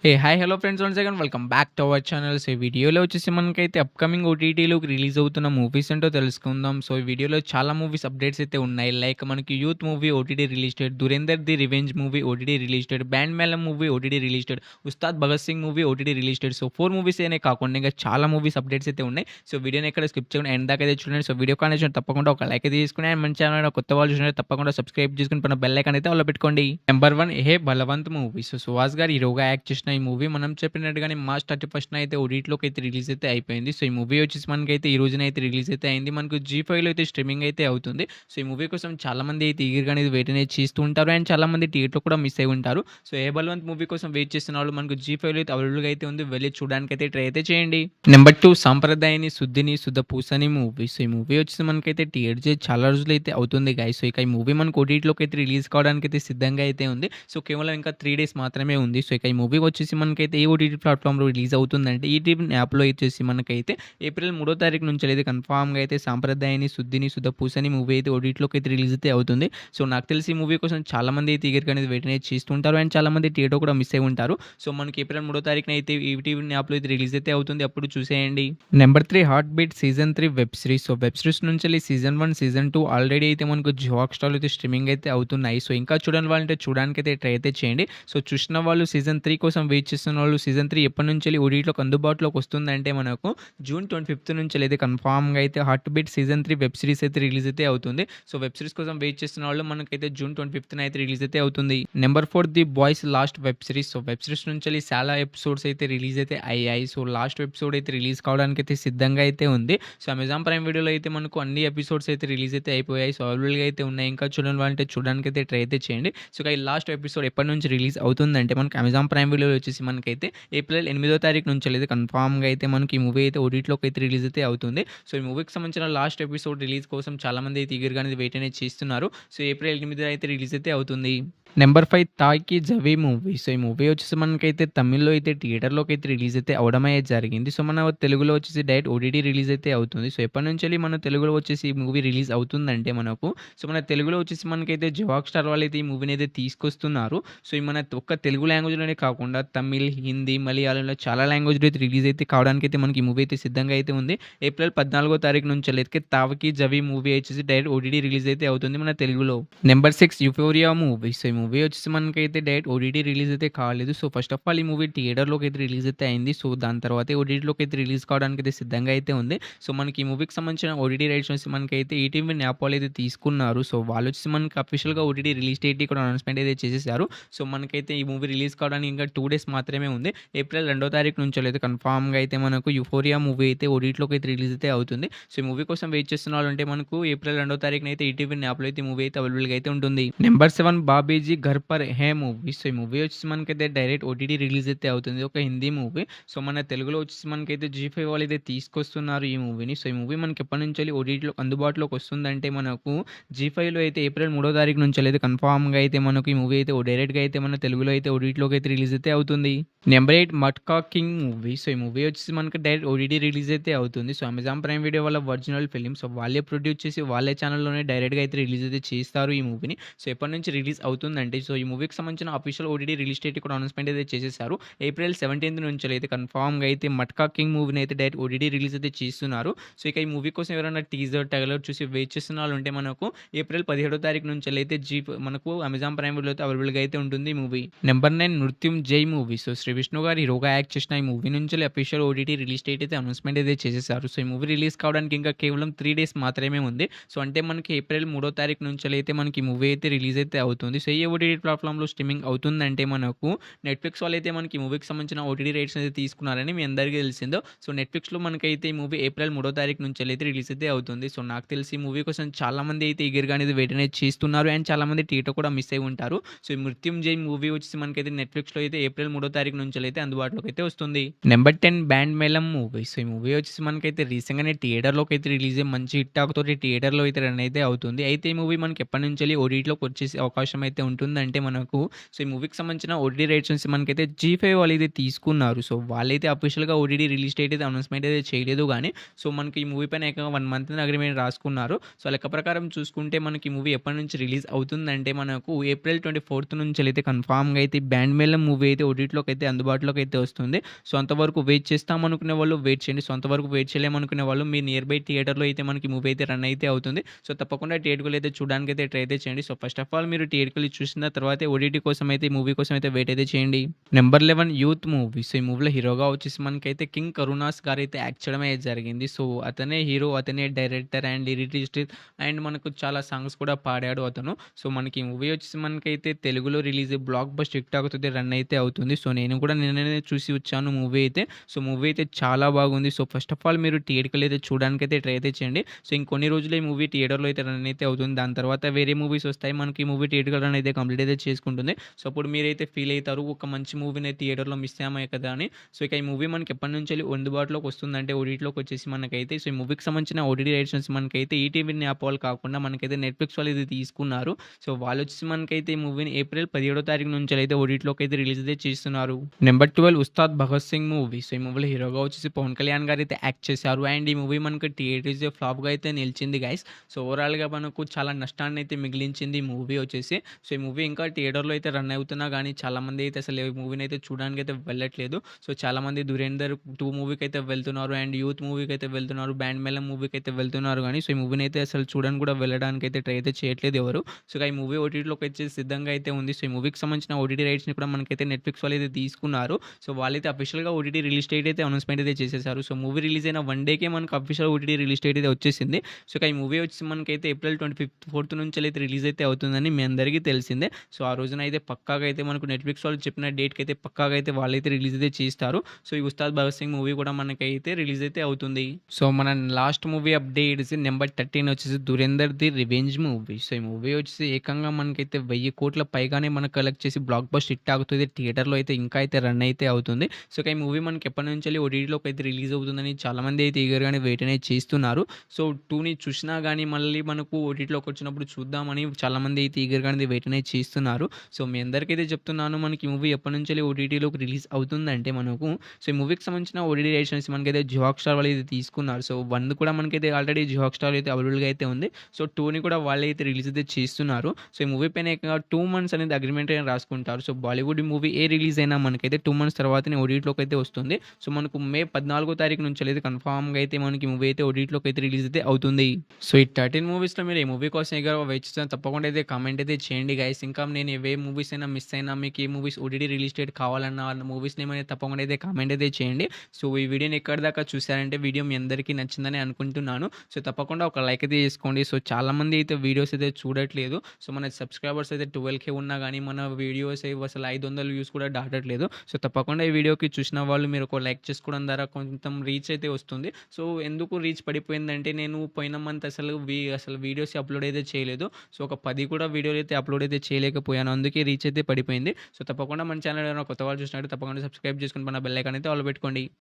Hey! Hi! Hello friends once again welcome back to our channel. So, ఈ వీడియోలో వచ్చేసి మనకైతే అప్‌కమింగ్ ఓటీటీలోకి రిలీజ్ అవుతున్న మూవీస్ ఏంటో తెలుసుకుందాం. సో, ఈ వీడియోలో చాలా మూవీస్ అప్డేట్స్ అయితే ఉన్నాయి. లైక్ మనకి 'youth' movie OTT release date, 'Dhurandhar the revenge' movie OTT release date, 'band Melam' movie OTT release date, 'Ustaad Bhagat Singh' movie OTT release date. So, 4 movies అనే కాకుండా ఇంకా చాలా మూవీస్ అప్డేట్స్ అయితే ఉన్నాయి. సో, వీడియోని ఎక్కడ స్కిప్ చేయకుండా ఎండ్ దాకా అయితే చూడండి. సో, వీడియో కానీ నచ్చితే తప్పకుండా ఒక లైక్ అయితే తీసుకొని అండ్ మన ఛానల్ కొత్త వాళ్ళు చూసినట్లయితే తప్పకుండా సబ్స్క్రైబ్ చేసుకొని పైన బెల్ ఐకాన్ అయితే ఆల్‌లో పెట్టుకోండి. నెంబర్ 1 'ఏ బలవంత్' మూవీ. సో, సుహాస్ గారు హీరోగా యాక్ట్ చేసిన ఈ మూవీ మనం చెప్పినట్టుగానే మార్చ్ 31న అయితే ఓటీటీలోకి అయితే రిలీజ్ అయితే అయిపోయింది. సో, ఈ మూవీ వచ్చేసి మనకైతే ఈ రోజునైతే రిలీజ్ అయితే అయింది. మనకు జీ5లో అయితే స్ట్రీమింగ్ అయితే అవుతుంది. సో, ఈ మూవీ కోసం చాలామంది అయితే ఈగర్‌గా అనేది వెయిట్ అనేది చేస్తూ ఉంటారు. అండ్ చాలామంది థియేటర్‌లో కూడా మిస్ అయ్యి ఉంటారు. సో, 'ఏ బలవంత్' మూవీ కోసం వెయిట్ చేస్తున్న వాళ్ళు మనకు జీ5లో అయితే అవైలబుల్‌గా అయితే ఉంది. వెళ్లి చూడడానికైతే ట్రై అయితే చేయండి. Number 2 Sampradayini Suddhini Sudhapusani movie. So, ఈ మూవీ వచ్చేసి మనకైతే థియేటర్ చాలా రోజులైతే అవుతుంది గైస్. సో, ఇక ఈ మూవీ మనకు ఓటీటీలోకి అయితే రిలీజ్ కావడానికైతే సిద్ధంగా అయితే ఉంది. సో, కేవలం ఇంకా 3 డేస్ మాత్రమే ఉంది. సో, ఇక ఈ మూవీ వచ్చేసి మనకైతే ఏ ఓటీటీ ప్లాట్‌ఫామ్‌లో రిలీజ్ అవుతుందంటే ఈటీవీ యాప్‌లో వచ్చేసి మనకైతే ఏప్రిల్ 3 తారీఖు నుంచి అయితే కన్ఫర్మ్‌గా అయితే సాంప్రదాయని సుద్దిని సుధపూసని మూవీ అయితే ఓటీటీలోకి అయితే రిలీజ్ అయితే అవుతుంది. సో, నాకు తెలిసి ఈ మూవీ కోసం చాలామంది అయితే ఈగర్‌గా అనేది వెయిట్ అనేది చేస్తుంటారు. అండ్ చాలామంది థియేటర్ కూడా మిస్ అయ్యి ఉంటారు. సో, మనకి ఏప్రిల్ 3 తారీఖున అయితే ఈటీవీ యాప్‌లో అయితే రిలీజ్ అయితే అవుతుంది. అప్పుడు చూసేయండి. Number 3 heart beat season 3 web series. So, web series నుంచెల్లి సీజన్ 1, సీజన్ 2 ఆల్రెడీ అయితే మనకు జియో హాట్‌స్టార్‌లో అయితే స్ట్రీమింగ్ అయితే అవుతున్నాయి. సో, ఇంకా చూడని వాళ్ళంటే చూడడానికైతే ట్రై అయితే చేయండి. సో, చూసిన వాళ్ళు సీజన్ 3 కోసం వెయిట్ చేస్తున్న వాళ్ళు సీజన్ 3 ఎప్పటినుంచెల్లి ఓటీటీలోకి అందుబాటులోకి వస్తుందంటే మనకు జూన్ 25థ్ నుంచెల్లి అయితే కన్ఫర్మ్‌గా అయితే heart beat season 3 web series అయితే రిలీజ్ అయితే అవుతుంది. సో, వెబ్ సిరీస్ కోసం వెయిట్ చేస్తున్న వాళ్ళు మనకైతే జూన్ 25థ్‌న అయితే రిలీజ్ అయితే అవుతుంది. Number 4 the boys last web series. So, web series నుంచెల్లి చాలా ఎపిసోడ్స్ అయితే రిలీజ్ అయితే అయ్యాయి. సో, లాస్ట్ ఎపిసోడ్ అయితే రిలీజ్ కావడానికైతే సిద్ధంగా అయితే ఉంది. సో, అమెజాన్ ప్రైమ్ వీడియోలో అయితే మనకు అన్ని ఎపిసోడ్స్ అయితే రిలీజ్ అయితే అయిపోయాయి. సో, అవైలబుల్‌గా అయితే ఉన్నాయి. ఇంకా చూడని వాళ్ళంటే చూడడానికైతే ట్రై అయితే చేయండి. సో, ఇక ఈ లాస్ట్ ఎపిసోడ్ ఎప్పటి నుంచి రిలీజ్ అవుతుందంటే మనకి అమెజాన్ ప్రైమ్ వీడియోలో వచ్చేసి మనకైతే ఏప్రిల్ 8వ తారీఖు నుంచెల్లి కన్ఫర్మ్‌గా అయితే మనకి ఈ మూవీ అయితే ఓటీటీలోకి అయితే రిలీజ్ అయితే అవుతుంది. సో, ఈ మూవీకి సంబంధించిన లాస్ట్ ఎపిసోడ్ రిలీజ్ కోసం చాలామంది అయితే ఈగర్‌గా అనేది వెయిట్ అనేది చేస్తున్నారు. సో, ఏప్రిల్ 8 అయితే రిలీజ్ అయితే అవుతుంది. నెంబర్ 5 తాయ్‌కి జవీ మూవీ. సో, ఈ మూవీ వచ్చేసి మనకైతే తమిళ్‌లో అయితే థియేటర్‌లోకి అయితే రిలీజ్ అయితే అవ్వడమే జరిగింది. సో, మన తెలుగులో వచ్చేసి డైరెక్ట్ ఓటీటీ రిలీజ్ అయితే అవుతుంది. సో, ఎప్పటినుంచెల్లి మన తెలుగులో వచ్చేసి ఈ మూవీ రిలీజ్ అవుతుందంటే మనకు సో, మన తెలుగులో వచ్చేసి మనకైతే జియో హాట్‌స్టార్ వాళ్ళైతే ఈ మూవీని అయితే తీసుకొస్తున్నారు. సో, ఈ మన ఒక్క తెలుగు లాంగ్వేజ్‌లోనే కాకుండా తమిళ్, హిందీ, మలయాళంలో చాలా లాంగ్వేజ్‌లో అయితే రిలీజ్ అయితే కావడానికైతే మనకి ఈ మూవీ అయితే సిద్ధంగా అయితే ఉంది. ఏప్రిల్ 14వ తారీఖు నుంచెల్లైతే 'తావకి జవీ' మూవీ వచ్చేసి డైరెక్ట్ ఓటీటీ రిలీజ్ అయితే అవుతుంది మన తెలుగులో. Number 6 euphoria movie. సో, ఈ మూవీ వచ్చేసి మనకైతే డైరెక్ట్ ఓటీటీ రిలీజ్ అయితే కాలేదు. సో, ఫస్ట్ ఆఫ్ ఆల్ ఈ మూవీ థియేటర్‌లోకి అయితే రిలీజ్ అయితే అయింది. సో, దాని తర్వాతే ఓటీటీలోకి అయితే రిలీజ్ కావడానికైతే సిద్ధంగా అయితే ఉంది. సో, మనకి ఈ మూవీకి సంబంధించిన ఓటీటీ రైట్స్ వచ్చేసి మనకైతే ఈటీవీ యాప్ వాళ్ళైతే తీసుకున్నారు. సో, వాళ్ళొచ్చేసి మనకి అఫీషియల్‌గా ఓటీటీ రిలీజ్ డేట్ కూడా అనౌన్స్‌మెంట్ అయితే చేసేసారు. సో, మనకైతే ఈ మూవీ రిలీజ్ కావడానికి ఇంకా 2 డేస్ మాత్రమే ఉంది. ఏప్రిల్ 2వ తారీఖు నుంచెల్లైతే కన్ఫర్మ్‌గా అయితే మనకు యుఫోరియా మూవీ అయితే ఓటీటీలోకి అయితే రిలీజ్ అయితే అవుతుంది. సో, ఈ మూవీ కోసం వెయిట్ చేస్తున్న వాళ్ళుంటే మనకు ఏప్రిల్ 2వ తారీఖున అయితే ఈటీవీ యాప్‌లో అయితే ఈ మూవీ అయితే అవైలబుల్‌గా అయితే ఉంటుంది. Number 7 Bhabiji Ghar Par Hai movie. So, ఈ మూవీ వచ్చేసి మనకైతే డైరెక్ట్ ఓటీటీ రిలీజ్ అయితే అవుతుంది. ఒక హిందీ మూవీ. సో, మన తెలుగులో వచ్చేసి మనకైతే జీ5 వాళ్ళైతే తీసుకొస్తున్నారు ఈ మూవీని. సో, ఈ మూవీ మనకి ఎప్పటినుంచెల్లి ఓటీటీలో అందుబాటులోకి వస్తుందంటే మనకు జీ5లో అయితే ఏప్రిల్ 3వ తారీఖు నుంచెల్లైతే కన్ఫర్మ్‌గా అయితే మనకు ఈ మూవీ అయితే డైరెక్ట్‌గా అయితే మన తెలుగులో అయితే ఓటీటీలోకి అయితే రిలీజ్ అయితే అవుతుంది. Number 8 matka king movie. So, ఈ మూవీ వచ్చేసి మనకి డైరెక్ట్ ఓటీటీ రిలీజ్ అయితే అవుతుంది. సో, అమెజాన్ ప్రైమ్ వీడియో వాళ్ళ ఒరిజినల్ ఫిల్మ్. సో, వాళ్ళే ప్రొడ్యూస్ చేసి వాళ్ళే ఛానల్‌లోనే డైరెక్ట్‌గా అయితే రిలీజ్ అయితే చేస్తారు ఈ మూవీని. సో, ఎప్పటి నుంచి రిలీజ్ అవుతుందంటే సో, ఈ మూవీకి సంబంధించిన అఫీషియల్ ఓటీటీ రిలీజ్ డేట్ కూడా అనౌన్స్‌మెంట్ అయితే చేసేసారు. ఏప్రిల్ 17థ్ నుంచెల్లైతే కన్ఫర్మ్‌గా అయితే మట్కా కింగ్ మూవీని అయితే డైరెక్ట్ ఓటీటీ రిలీజ్ అయితే చేస్తున్నారు. సో, ఇక ఈ మూవీ కోసం ఎవరైనా టీజర్, ట్రైలర్ చూసి వెయిట్ చేస్తున్న వాళ్ళుంటే మనకు ఏప్రిల్ 17వ తారీఖు నుంచెల్లైతే మనకు అమెజాన్ ప్రైమ్ వీడియోలో అయితే అవైలబుల్‌గా అయితే ఉంటుంది ఈ movie. Number 9 Mrithyunjay movie. So, Sree Vishnu గారు హీరోగా యాక్ట్ చేసిన ఈ మూవీ నుంచెల్లి అఫీషియల్ ఓటీటీ రిలీజ్ డేట్ అయితే అనౌన్స్‌మెంట్ అయితే చేసేసారు. సో, ఈ మూవీ రిలీజ్ కావడానికి ఇంకా కేవలం 3 డేస్ మాత్రమే ఉంది. సో, అంటే మనకి ఏప్రిల్ 3వ తారీఖు నుంచెల్లైతే మనకి ఈ మూవీ అయితే రిలీజ్ అయితే అవుతుంది. సో, ఏ ఓటీటీ ప్లాట్‌ఫామ్‌లో స్ట్రీమింగ్ అవుతుందంటే మనకు నెట్‌ఫ్లిక్స్ వాళ్ళైతే మనకి ఈ మూవీకి సంబంధించిన ఓటీటీ రైట్స్ అయితే తీసుకున్నారని మీ అందరికీ తెలిసిందో. సో, నెట్‌ఫ్లిక్స్‌లో మనకైతే ఈ మూవీ ఏప్రిల్ 3వ తారీఖు నుంచెల్లైతే రిలీజ్ అయితే అవుతుంది. సో, నాకు తెలిసి ఈ మూవీ కోసం చాలామంది అయితే ఈగర్‌గా అనేది వెయిట్ అనేది చేస్తున్నారు. అండ్ చాలామంది థియేటర్ కూడా మిస్ అయ్యి ఉంటారు. సో, ఈ మృత్యుంజయ్ మూవీ వచ్చేసి మనకైతే నెట్‌ఫ్లిక్స్‌లో అయితే ఏప్రిల్ 3వ తారీఖు నుంచెల్లైతే అందుబాటులోకి అయితే వస్తుంది. Number 10 band Melam movie. So, ఈ మూవీ వచ్చేసి మనకైతే రీసెంట్‌గానే థియేటర్‌లోకి అయితే రిలీజ్ మంచి హిట్ టాక్ తోటి థియేటర్‌లో అయితే రన్ అయితే అవుతుంది. అయితే ఈ మూవీ మనకి ఎప్పటినుంచెల్లి ఓటీటీలోకి వచ్చేసే అవకాశం అయితే ఉంటుందంటే మనకు సో, ఈ మూవీకి సంబంధించిన ఓటీటీ రైట్స్ మనకైతే జీ5 వాళ్ళైతే తీసుకున్నారు. సో, వాళ్ళైతే అఫీషియల్‌గా ఓటీటీ రిలీజ్ డేట్ అయితే అనౌన్స్‌మెంట్ అయితే చేయలేదు గానీ, సో, మనకి ఈ మూవీ పైన ఏకంగా 1 మంత్ అగ్రీమెంట్ రాసుకున్నారు. సో, లెక్క ప్రకారం చూసుకుంటే మనకి ఈ మూవీ ఎప్పటినుంచి రిలీజ్ అవుతుందంటే మనకు ఏప్రిల్ 24 నుంచెలైతే కన్ఫర్మ్‌గా అయితే ఈ 'బ్యాండ్ మేళం' మూవీ అయితే ఓటీటీలోకి అయితే అందుబాటులోకి అయితే వస్తుంది. సో, అంతవరకు వెయిట్ చేస్తామనుకునే వాళ్ళు వెయిట్ చేయండి. సో, అంతవరకు వెయిట్ చేయలేమనుకునే వాళ్ళు మీ నియర్ బై థియేటర్‌లో అయితే మనకి మూవీ అయితే రన్ అయితే అవుతుంది. సో, తప్పకుండా థియేటర్‌కెళ్ళి అయితే చూడడానికైతే ట్రై అయితే చేయండి. సో, ఫస్ట్ ఆఫ్ ఆల్ మీరు థియేటర్‌కెళ్ళి చూసిన తర్వాతే ఓటీటీ కోసం అయితే ఈ మూవీ కోసం అయితే వెయిట్ అయితే చేయండి. Number 11 youth movie. సో, ఈ మూవీలో హీరోగా వచ్చేసి మనకైతే కింగ్ కరుణాస్ గారైతే యాక్ట్ చేయడం అయితే జరిగింది. సో, అతనే హీరో, అతనే డైరెక్టర్ అండ్ లిరిసిస్ట్ అండ్ మనకు చాలా సాంగ్స్ కూడా పాడాడు అతను. సో, మనకి ఈ మూవీ వచ్చేసి మనకైతే తెలుగులో రిలీజ్ బ్లాక్ బస్టర్ టిక్‌టాక్‌తో అయితే రన్ అయితే అవుతుంది. సో, నేను కూడా నిన్ననే చూసి వచ్చాను మూవీ అయితే. సో, మూవీ అయితే చాలా బాగుంది. సో, ఫస్ట్ ఆఫ్ ఆల్ మీరు థియేటర్‌కెళ్ళి అయితే చూడడానికైతే ట్రై అయితే చేయండి. సో, ఇంకొన్ని రోజులు ఈ మూవీ థియేటర్‌లో అయితే రన్ అయితే అవుతుంది. దాని తర్వాత వేరే మూవీస్ వస్తాయి. మనకి ఈ మూవీ థియేటర్‌లో రన్ అయితే కంప్లీట్ అయితే చేసుకుంటుంది. సో, అప్పుడు మీరైతే ఫీల్ అయితారు ఒక మంచి మూవీని థియేటర్‌లో మిస్ అయ్యామే కదా అని. సో, ఇక ఈ మూవీ మనకి ఎప్పటినుంచెల్లి అందుబాటులోకి వస్తుందంటే ఓటీటీలోకి వచ్చేసి మనకైతే సో, ఈ మూవీకి సంబంధించిన ఓటీటీ రైట్స్ మనకైతే ఈటీవీ యాప్ వాళ్ళు కాకుండా మనకైతే నెట్‌ఫ్లిక్స్ వాళ్ళు ఇది తీసుకున్నారు. సో, వాళ్ళొచ్చేసి మనకైతే ఈ మూవీని ఏప్రిల్ 17 తారీఖు నుంచెలైతే ఓటీటీలోకి అయితే రిలీజ్ అయితే చేస్తున్నారు. Number 12 Ustaad Bhagat Singh movie. So, ఈ మూవీలో హీరోగా వచ్చేసి పవన్ కళ్యాణ్ గారైతే యాక్ట్ చేశారు. అండ్ ఈ మూవీ మనకు థియేటర్స్ ఫ్లాప్‌గా అయితే నిలిచింది గైస్. సో, ఓవరాల్‌గా మనకు చాలా నష్టాన్ని అయితే మిగిలించింది ఈ మూవీ వచ్చేసి. సో, ఈ మూవీ ఇంకా థియేటర్‌లో అయితే రన్ అవుతున్నా గానీ చాలామంది అయితే అసలు ఈ మూవీని అయితే చూడడానికి అయితే వెళ్ళట్లేదు. సో, చాలామంది 'ధురేందర్ 2' మూవీకి అయితే వెళ్తున్నారు. అండ్ 'యూత్' మూవీకి అయితే వెళ్తున్నారు. 'బ్యాండ్ మేళం' మూవీకి అయితే వెళ్తున్నారు గానీ సో, ఈ మూవీని అయితే అసలు చూడడానికి కూడా వెళ్ళడానికి అయితే ట్రై అయితే చేయట్లేదు ఎవరు. సో, ఈ మూవీ ఓటీటీలోకి వచ్చేసి సిద్ధంగా అయితే ఉంది. సో, ఈ మూవీకి సంబంధించిన ఓటీటీ రైట్స్‌ని కూడా మనకైతే నెట్‌ఫ్లిక్స్ వాళ్ళు అయితే తీసుకున్నారు. సో, వాళ్ళైతే అఫీషియల్‌గా ఓటీటీ రిలీజ్ డేట్ అయితే అనౌన్స్‌మెంట్ అయితే చేసేసారు. సో, మూవీ రిలీజ్ అయిన 1 డేకే మనకు అఫీషియల్ ఓటీటీ రిలీజ్ డేట్ అయితే వచ్చేసింది. సో, ఈ మూవీ వచ్చేసి మనకైతే ఏప్రిల్ 24 నుంచెలైతే రిలీజ్ అయితే అవుతుందని మీ అందరికీ తెలిసిందే. సో, ఆ రోజున అయితే పక్కాగా అయితే మనకు నెట్‌ఫ్లిక్స్ వాళ్ళు చెప్పిన డేట్‌కి అయితే పక్కాగా అయితే వాళ్ళైతే రిలీజ్ అయితే చేస్తారు. సో, ఈ 'ఉస్తాద్ భగత్ సింగ్' మూవీ కూడా మనకైతే రిలీజ్ అయితే అవుతుంది. సో, మన లాస్ట్ మూవీ అప్డేట్స్ నెంబర్ 13 వచ్చేసి 'Dhurandhar the revenge' movie. So, ఈ మూవీ వచ్చేసి ఏకంగా మనకైతే 1000 కోట్ల పైగానే మనకు కలెక్ట్ చేసి బ్లాక్ బస్టర్ హిట్ అవుతుంది. థియేటర్‌లో అయితే ఇంకా అయితే రన్ అయితే అవుతుంది. సో, ఈ మూవీ మనకి ఎప్పటినుంచెల్లి ఓటీటీలోకి అయితే రిలీజ్ అవుతుందని చాలామంది అయితే ఈగర్‌గానే వెయిట్ అనేది చేస్తున్నారు. సో, 2ని చూసినా గానీ మళ్ళీ మనకు ఓటీటీలోకి వచ్చినప్పుడు చూద్దామని చాలామంది అయితే ఈగర్‌గానే వెయిట్ అనేది చేస్తున్నారు. సో, మీ అందరికైతే చెప్తున్నాను మనకి ఈ మూవీ ఎప్పటినుంచెల్లి ఓటీటీలోకి రిలీజ్ అవుతుందంటే మనకు సో, ఈ మూవీకి సంబంధించిన ఓటీటీ రైట్స్ మనకైతే జియో హాట్‌స్టార్ వాళ్ళు అయితే తీసుకున్నారు. సో, 1 కూడా మనకైతే ఆల్రెడీ జియో హాట్‌స్టార్ అయితే అవైలబుల్‌గా అయితే ఉంది. సో, 2ని కూడా వాళ్ళే అయితే రిలీజ్ అయితే చేస్తున్నారు. సో, ఈ మూవీ పైన ఏకంగా 2 మంత్స్ అనేది అగ్రీమెంట్ అనేది రాసుకుంటారు. సో, బాలీవుడ్ మూవీ ఏ రిలీజ్ అయినా మనకైతే 2 మంత్స్ తర్వాతనే ఓటీటీలోకి అయితే వస్తుంది. సో, మనకు మే 14 తారీఖు నుంచెల్లి కన్ఫర్మ్‌గా అయితే మనకి మూవీ అయితే ఓటీటీలోకి అయితే రిలీజ్ అయితే అవుతుంది. సో, ఈ 13 మూవీస్‌లో మీరు ఏ మూవీ కోసం ఎగరో వెయిట్ చేస్తున్నా తప్పకుండా అయితే కామెంట్ అయితే చేయండి గైస్. ఇంకా నేను ఏ మూవీస్ అయినా మిస్ అయినా మీకు ఏ మూవీస్ ఓటీటీ రిలీజ్ డేట్ కావాలన్నా మూవీస్ నేమ్ అనేది తప్పకుండా అయితే కామెంట్ అయితే చేయండి. సో, ఈ వీడియోని ఎక్కడి దాకా చూసారంటే వీడియో మీ అందరికీ నచ్చిందని అనుకుంటున్నాను. సో, తప్పకుండా ఒక లైక్ అయితే చేసుకోండి. సో, చాలామంది అయితే వీడియోస్ అయితే చూడట్లేదు. సో, మన సబ్స్క్రైబర్స్ అయితే 12K ఉన్నా గానీ మన వీడియోస్ అసలు 500 వ్యూస్ కూడా దాటట్లేదు. సో, తప్పకుండా ఈ వీడియోకి చూసిన వాళ్ళు మీరు ఒక లైక్ చేసుకోవడం ద్వారా కొంచెం రీచ్ అయితే వస్తుంది. సో, ఎందుకు రీచ్ పడిపోయిందంటే నేను పోయిన మంత్ అసలు వీడియోస్ అప్లోడ్ అయితే చేయలేదు. సో, ఒక 10 కూడా వీడియోలు అయితే అప్లోడ్ అయితే చేయలేకపోయాను. అందుకే రీచ్ అయితే పడిపోయింది. సో, తప్పకుండా మన ఛానల్ ఎవరైనా కొత్త వాళ్ళు చూసినట్టు తప్పకుండా సబ్స్క్రైబ్ చేసుకొని మన బెల్ ఐకాన్ అయితే ఆల్ పెట్టుకోండి.